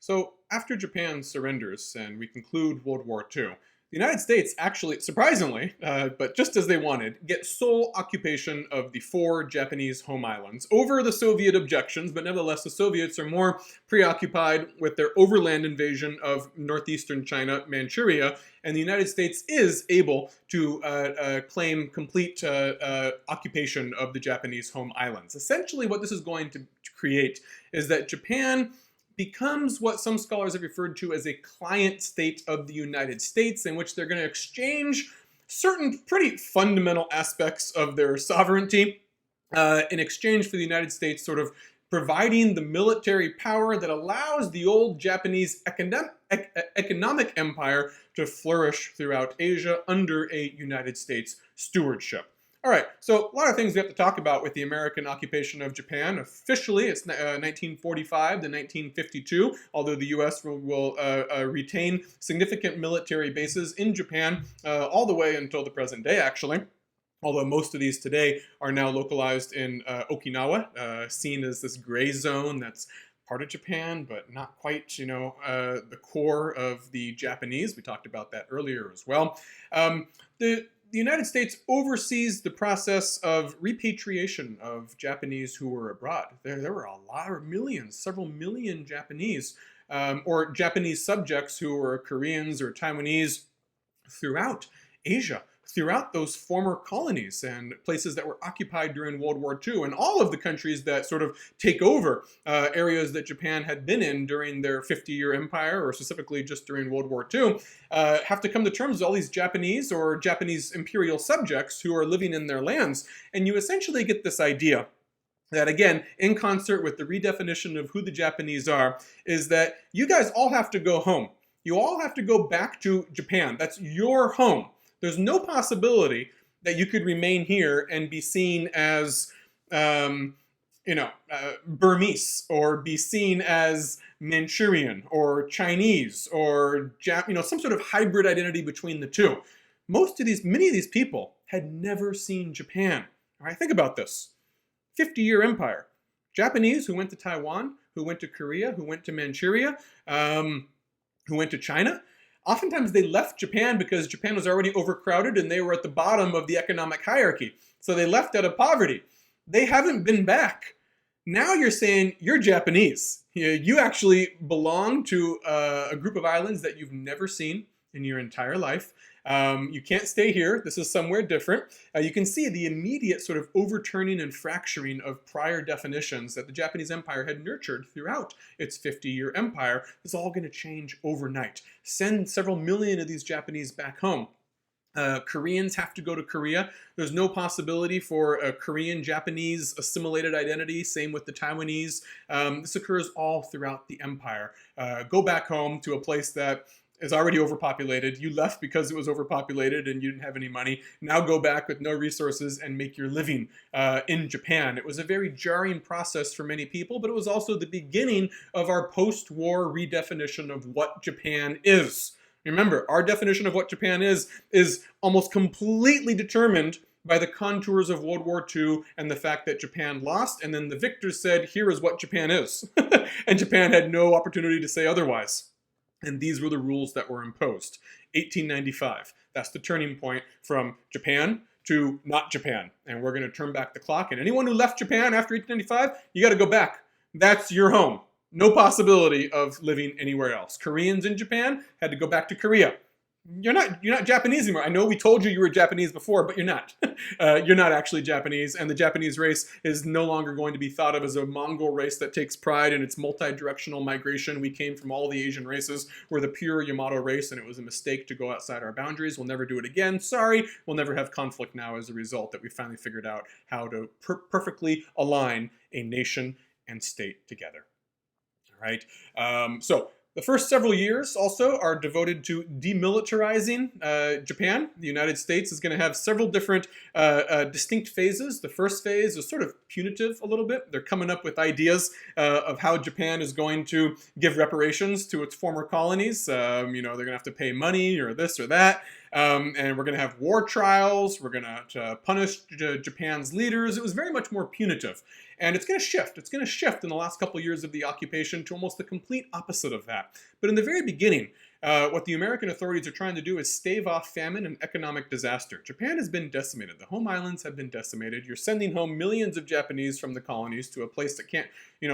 So, after Japan surrenders and we conclude World War II, the United States actually, surprisingly, but just as they wanted, get sole occupation of the four Japanese home islands over the Soviet objections, but nevertheless, the Soviets are more preoccupied with their overland invasion of northeastern China, Manchuria, and the United States is able to claim complete occupation of the Japanese home islands. Essentially, what this is going to create is that Japan becomes what some scholars have referred to as a client state of the United States, in which they're going to exchange certain pretty fundamental aspects of their sovereignty in exchange for the United States sort of providing the military power that allows the old Japanese economic empire to flourish throughout Asia under a United States stewardship. All right, so a lot of things we have to talk about with the American occupation of Japan. Officially, it's 1945 to 1952, although the U.S. will retain significant military bases in Japan all the way until the present day, actually. Although most of these today are now localized in Okinawa, seen as this gray zone that's part of Japan, but not quite, the core of the Japanese. We talked about that earlier as well. The United States oversees the process of repatriation of Japanese who were abroad. There were a lot of millions, several million Japanese or Japanese subjects who were Koreans or Taiwanese throughout Asia, throughout those former colonies and places that were occupied during World War II, and all of the countries that sort of take over areas that Japan had been in during their 50-year empire, or specifically just during World War II, have to come to terms with all these Japanese or Japanese imperial subjects who are living in their lands. And you essentially get this idea that, again, in concert with the redefinition of who the Japanese are, is that you guys all have to go home. You all have to go back to Japan. That's your home. There's no possibility that you could remain here and be seen as, Burmese, or be seen as Manchurian or Chinese, or some sort of hybrid identity between the two. Many of these people had never seen Japan. All right, think about this: 50-year empire. Japanese who went to Taiwan, who went to Korea, who went to Manchuria, who went to China. Oftentimes they left Japan because Japan was already overcrowded and they were at the bottom of the economic hierarchy. So they left out of poverty. They haven't been back. Now you're saying you're Japanese. You actually belong to a group of islands that you've never seen in your entire life. You can't stay here. This is somewhere different. You can see the immediate sort of overturning and fracturing of prior definitions that the Japanese Empire had nurtured throughout its 50-year empire. It's all going to change overnight. Send several million of these Japanese back home. Koreans have to go to Korea. There's no possibility for a Korean-Japanese assimilated identity. Same with the Taiwanese. This occurs all throughout the empire. Go back home to a place that is already overpopulated. You left because it was overpopulated and you didn't have any money. Now go back with no resources and make your living in Japan. It was a very jarring process for many people, but it was also the beginning of our post-war redefinition of what Japan is. Remember, our definition of what Japan is almost completely determined by the contours of World War II and the fact that Japan lost, and then the victors said, here is what Japan is. And Japan had no opportunity to say otherwise. And these were the rules that were imposed. 1895. That's the turning point from Japan to not Japan. And we're going to turn back the clock. And anyone who left Japan after 1895, you got to go back. That's your home. No possibility of living anywhere else. Koreans in Japan had to go back to Korea. You're not Japanese anymore. I know we told you were Japanese before, but you're not. You're not actually Japanese, and the Japanese race is no longer going to be thought of as a Mongol race that takes pride in its multi-directional migration. We came from all the Asian races. We're the pure Yamato race, and it was a mistake to go outside our boundaries. We'll never do it again. Sorry, we'll never have conflict now as a result that we finally figured out how to perfectly align a nation and state together. All right, so the first several years also are devoted to demilitarizing Japan. The United States is going to have several different distinct phases. The first phase is sort of punitive a little bit. They're coming up with ideas of how Japan is going to give reparations to its former colonies. They're going to have to pay money or this or that. And we're going to have war trials. We're going to punish Japan's leaders. It was very much more punitive. And it's going to shift. It's going to shift in the last couple of years of the occupation to almost the complete opposite of that. But in the very beginning, what the American authorities are trying to do is stave off famine and economic disaster. Japan has been decimated. The home islands have been decimated. You're sending home millions of Japanese from the colonies to a place that can't,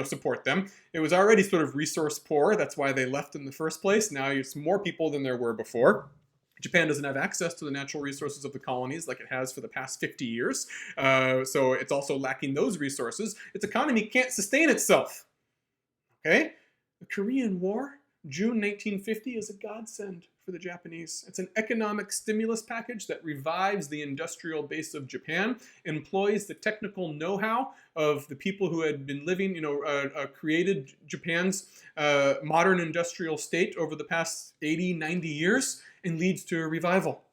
support them. It was already sort of resource poor. That's why they left in the first place. Now it's more people than there were before. Japan doesn't have access to the natural resources of the colonies like it has for the past 50 years. So it's also lacking those resources. Its economy can't sustain itself. Okay? The Korean War, June 1950, is a godsend for the Japanese. It's an economic stimulus package that revives the industrial base of Japan, employs the technical know-how of the people who had been living, created Japan's modern industrial state over the past 80, 90 years, and leads to a revival.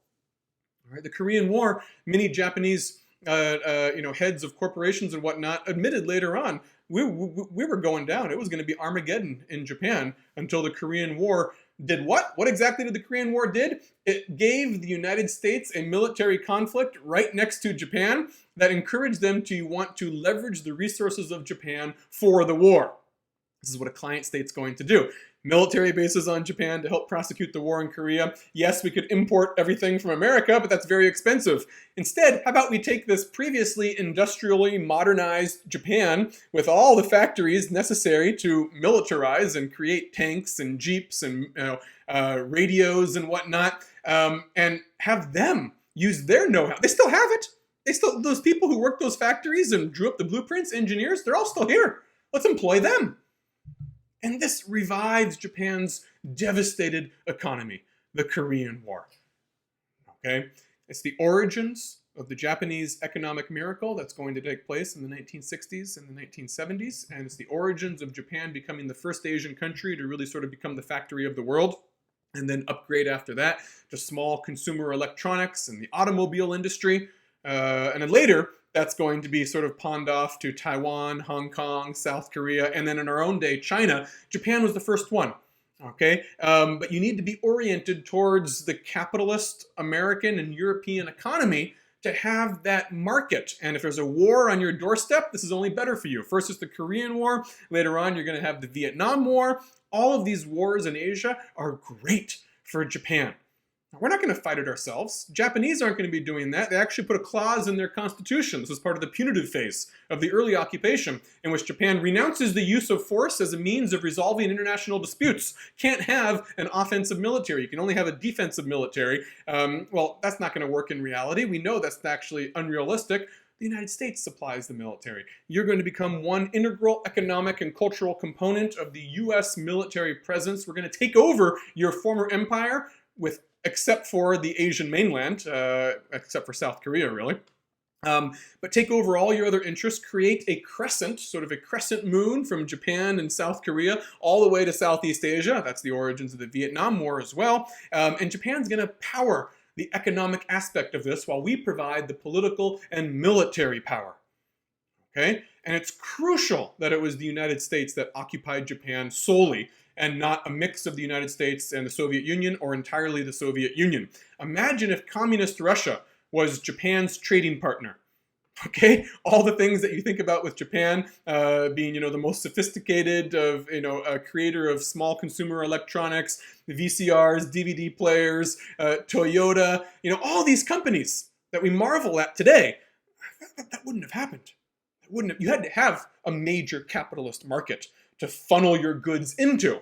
All right, the Korean War, many Japanese heads of corporations and whatnot admitted later on, we were going down. It was going to be Armageddon in Japan until the Korean War did what? What exactly did the Korean War did? It gave the United States a military conflict right next to Japan that encouraged them to want to leverage the resources of Japan for the war. This is what a client state's going to do. Military bases on Japan to help prosecute the war in Korea. Yes, we could import everything from America, but that's very expensive. Instead, how about we take this previously industrially modernized Japan with all the factories necessary to militarize and create tanks and jeeps and radios and whatnot, and have them use their know-how. They still have it. Those people who worked those factories and drew up the blueprints, engineers, they're all still here. Let's employ them. And this revives Japan's devastated economy, the Korean War. Okay? It's the origins of the Japanese economic miracle that's going to take place in the 1960s and the 1970s. And it's the origins of Japan becoming the first Asian country to really sort of become the factory of the world, and then upgrade after that to small consumer electronics and the automobile industry. And then later, that's going to be sort of pawned off to Taiwan, Hong Kong, South Korea, and then in our own day, China. Japan was the first one, okay? But you need to be oriented towards the capitalist American and European economy to have that market. And if there's a war on your doorstep, this is only better for you. First is the Korean War. Later on, you're going to have the Vietnam War. All of these wars in Asia are great for Japan. We're not going to fight it ourselves. Japanese aren't going to be doing that. They actually put a clause in their constitution. This was part of the punitive phase of the early occupation, in which Japan renounces the use of force as a means of resolving international disputes. Can't have an offensive military. You can only have a defensive military. Well, that's not going to work in reality. We know that's actually unrealistic. The United States supplies the military. You're going to become one integral economic and cultural component of the U.S. military presence. We're going to take over your former empire except for the Asian mainland, except for South Korea, really. But take over all your other interests, create a crescent, sort of a crescent moon from Japan and South Korea all the way to Southeast Asia. That's the origins of the Vietnam War as well. And Japan's going to power the economic aspect of this while we provide the political and military power. Okay? And it's crucial that it was the United States that occupied Japan solely, and not a mix of the United States and the Soviet Union, or entirely the Soviet Union. Imagine if communist Russia was Japan's trading partner. Okay, all the things that you think about with Japan being, the most sophisticated of, a creator of small consumer electronics, the VCRs, DVD players, Toyota, all these companies that we marvel at today. That wouldn't have happened. You had to have a major capitalist market to funnel your goods into.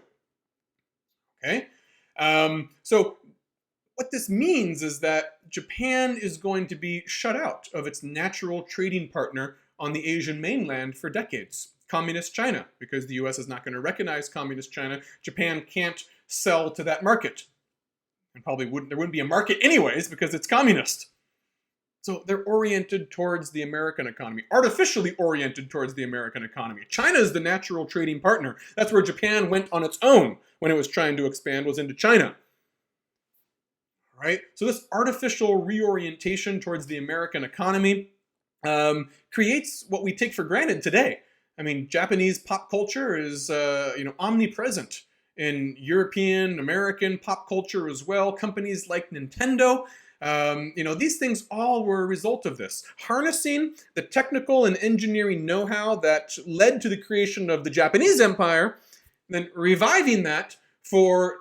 Okay? So what this means is that Japan is going to be shut out of its natural trading partner on the Asian mainland for decades. Communist China, because the US is not going to recognize Communist China. Japan can't sell to that market. And there wouldn't be a market anyways because it's communist. So they're oriented towards the American economy, artificially oriented towards the American economy. China is the natural trading partner. That's where Japan went on its own when it was trying to expand, was into China. All right? So this artificial reorientation towards the American economy creates what we take for granted today. I mean, Japanese pop culture is omnipresent in European, American pop culture as well. Companies like Nintendo. These things all were a result of this. Harnessing the technical and engineering know-how that led to the creation of the Japanese Empire, then reviving that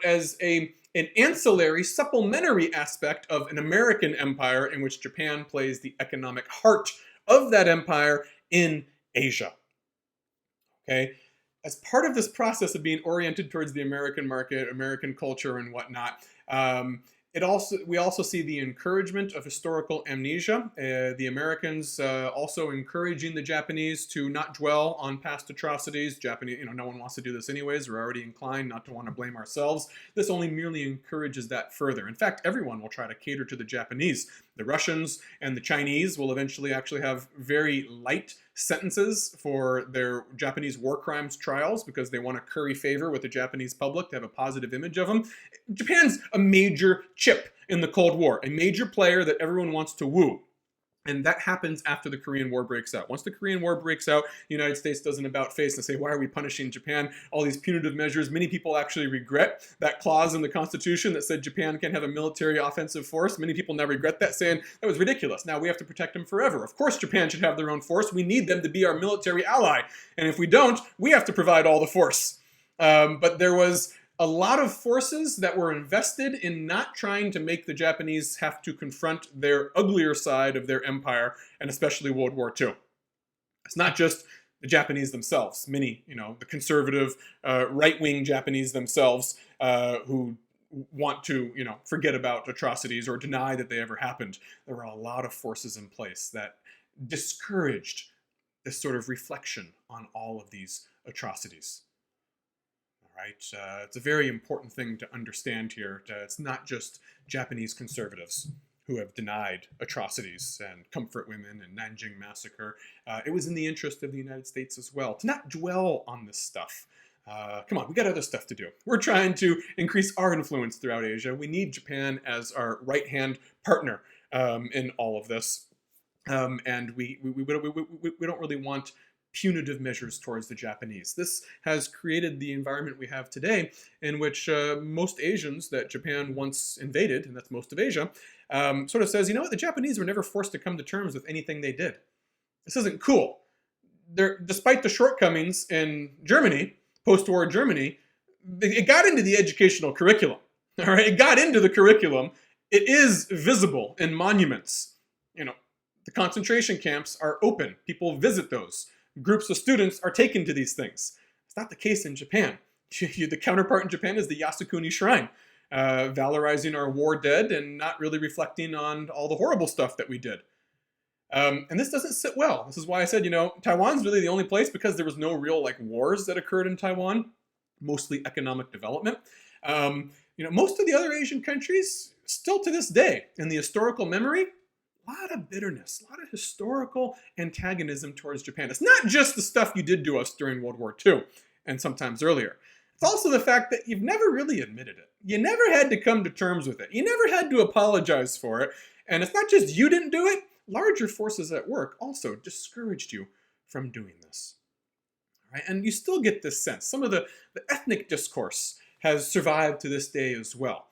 as an ancillary, supplementary aspect of an American empire in which Japan plays the economic heart of that empire in Asia. Okay? As part of this process of being oriented towards the American market, American culture, and whatnot, we also see the encouragement of historical amnesia. The Americans also encouraging the Japanese to not dwell on past atrocities. No one wants to do this anyways. We're already inclined not to want to blame ourselves. This only merely encourages that further. In fact, everyone will try to cater to the Japanese. The Russians and the Chinese will eventually actually have very light sentences for their Japanese war crimes trials because they want to curry favor with the Japanese public to have a positive image of them. Japan's a major chip in the Cold War, a major player that everyone wants to woo. And that happens after the Korean War breaks out. Once the Korean War breaks out, the United States does an about-face and say, why are we punishing Japan? All these punitive measures. Many people actually regret that clause in the Constitution that said Japan can't have a military offensive force. Many people now regret that, saying that was ridiculous. Now we have to protect them forever. Of course Japan should have their own force. We need them to be our military ally. And if we don't, we have to provide all the force. But there was a lot of forces that were invested in not trying to make the Japanese have to confront their uglier side of their empire, and especially World War II. It's not just the Japanese themselves. Many, the conservative, right-wing Japanese themselves who want to, forget about atrocities or deny that they ever happened. There were a lot of forces in place that discouraged this sort of reflection on all of these atrocities. Right? It's a very important thing to understand here. It's not just Japanese conservatives who have denied atrocities and comfort women and Nanjing massacre. It was in the interest of the United States as well to not dwell on this stuff. Come on, we got other stuff to do. We're trying to increase our influence throughout Asia. We need Japan as our right-hand partner in all of this. And we don't really want punitive measures towards the Japanese. This has created the environment we have today in which most Asians that Japan once invaded, and that's most of Asia, sort of says, the Japanese were never forced to come to terms with anything they did. This isn't cool. Despite the shortcomings in Germany, post-war Germany, it got into the educational curriculum. All right, it got into the curriculum. It is visible in monuments. The concentration camps are open. People visit those. Groups of students are taken to these things. It's not the case in Japan. The counterpart in Japan is the Yasukuni Shrine, valorizing our war dead and not really reflecting on all the horrible stuff that we did. And this doesn't sit well. This is why I said, Taiwan's really the only place because there was no real wars that occurred in Taiwan, mostly economic development. Most of the other Asian countries, still to this day, in the historical memory, a lot of bitterness, a lot of historical antagonism towards Japan. It's not just the stuff you did to us during World War II and sometimes earlier. It's also the fact that you've never really admitted it. You never had to come to terms with it. You never had to apologize for it. And it's not just you didn't do it. Larger forces at work also discouraged you from doing this. All right? And you still get this sense. Some of the ethnic discourse has survived to this day as well.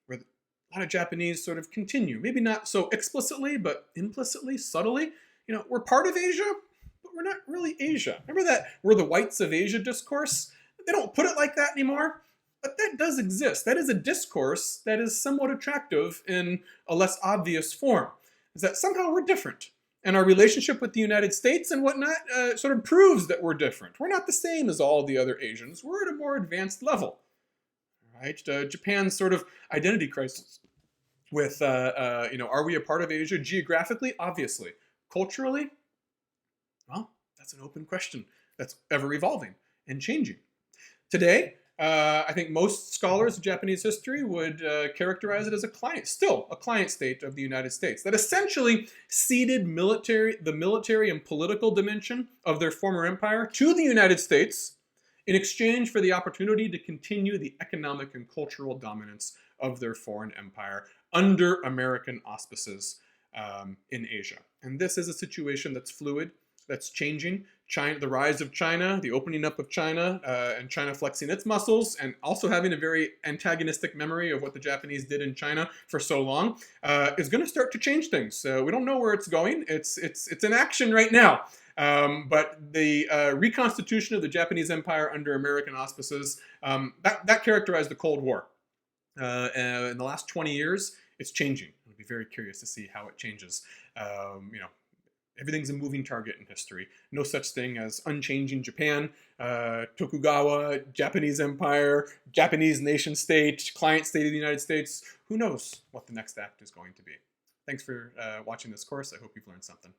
A lot of Japanese sort of continue, maybe not so explicitly, but implicitly, subtly. We're part of Asia, but we're not really Asia. Remember that we're the whites of Asia discourse? They don't put it like that anymore, but that does exist. That is a discourse that is somewhat attractive in a less obvious form. Is that somehow we're different. And our relationship with the United States and whatnot sort of proves that we're different. We're not the same as all the other Asians. We're at a more advanced level. Right? Japan's sort of identity crisis with, are we a part of Asia geographically? Obviously. Culturally? Well, that's an open question that's ever evolving and changing. Today, I think most scholars of Japanese history would characterize it as still a client state of the United States that essentially ceded the military and political dimension of their former empire to the United States in exchange for the opportunity to continue the economic and cultural dominance of their foreign empire under American auspices in Asia. And this is a situation that's fluid, that's changing China, the rise of China, the opening up of China, and China flexing its muscles, and also having a very antagonistic memory of what the Japanese did in China for so long, is going to start to change things. We don't know where it's going. It's in action right now. But the reconstitution of the Japanese Empire under American auspices, that characterized the Cold War. In the last 20 years, it's changing. I'll be very curious to see how it changes. Everything's a moving target in history. No such thing as unchanging Japan, Tokugawa, Japanese Empire, Japanese nation state, client state of the United States. Who knows what the next act is going to be? Thanks for watching this course. I hope you've learned something.